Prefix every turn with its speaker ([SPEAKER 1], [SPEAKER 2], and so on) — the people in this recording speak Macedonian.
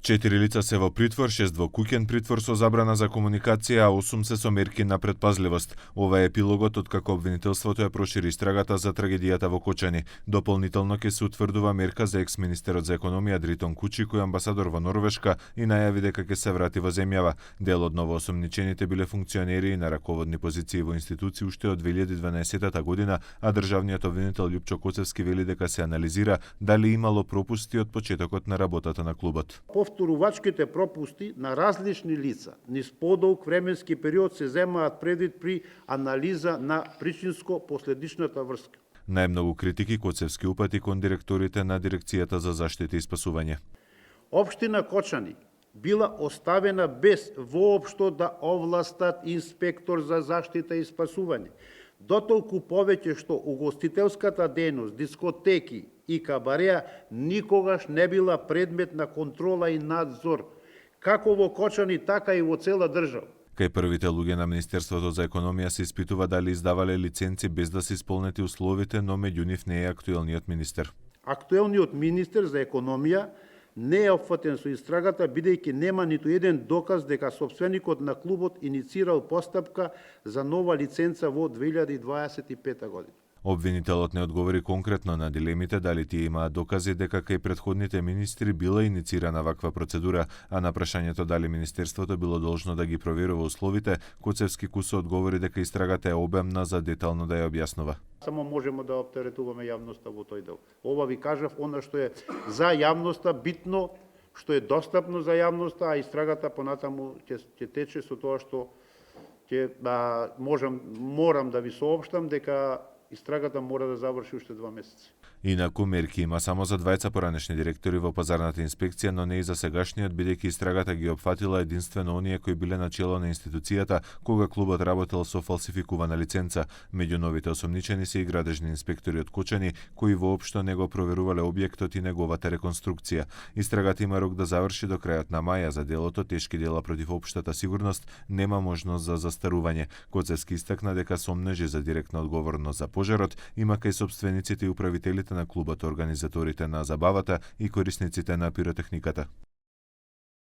[SPEAKER 1] 4 лица се во притвор, 6 во куќен притвор со забрана за комуникација, а 8 се со мерки на предпазливост. Ова е епилогот од како обвинителството ја прошири истрагата за трагедијата во Кочани. Дополнително ќе се утврдува мерка за екс-министерот за економија Дритон Кучи, кој е амбасадор во Норвешка и најави дека ќе се врати во земјава. Дел од новоосомничените биле функционери и на раководни позиции во институции уште од 2012 година, а државниот обвинител Љупчо Коцевски вели дека се анализира дали имало пропусти од почетокот на работата на клубот.
[SPEAKER 2] Повторувачките пропусти на различни лица низ подолг временски период се земаат предвид при анализа на причинско-последичната врска.
[SPEAKER 1] Најмногу критики Коцевски упати кон директорите на Дирекцијата за заштита и спасување.
[SPEAKER 2] Општина Кочани била оставена без воопшто да овластат инспектор за заштита и спасување. Дотолку повеќе што угостителската дејност, дискотеки и кабареа никогаш не била предмет на контрола и надзор, како во Кочани, така и во цела држава.
[SPEAKER 1] Кај првите луѓе на Министерството за економија се испитува дали издавале лиценци без да се исполнети условите, но меѓу нив не е актуелниот министер.
[SPEAKER 2] Актуелниот министер за економија не е опфатен со истрагата, бидејќи нема ниту еден доказ дека сопственикот на клубот иницирал постапка за нова лиценца во 2025 година.
[SPEAKER 1] Обвинителот не одговори конкретно на дилемите дали тие имаат докази дека кај претходните министри била иницирана ваква процедура, а на прашањето дали министерството било должно да ги проверува условите, Коцевски кусо одговори дека истрагата е обемна за детално да ја објаснува.
[SPEAKER 2] Само можеме да оптеретуваме јавноста во тој дел. Ова ви кажав, она што е за јавноста битно, што е достапно за јавноста, а истрагата понатаму ќе тече со тоа што морам да ви соопштам дека истрагата мора да заврши уште 2 месеци.
[SPEAKER 1] Инаку мерки има само за двајца поранешни директори во пазарната инспекција, но не и за сегашниот, бидејќи истрагата ги опфатила единствено оние кои биле на чело на институцијата кога клубот работел со фалсификувана лиценца. Меѓу новите осомничени се и градежни инспектори од Кочани, кои воопшто не го проверувале објектот и неговата реконструкција. Истрагата има рок да заврши до крајот на мај, за делото тешки дела против општата сигурност нема можност за застарување. Коцевски истакна дека сомнежи за директна одговорност за пожарот има кај сопствениците и управителите на клубот, организаторите на забавата и корисниците на пиротехниката.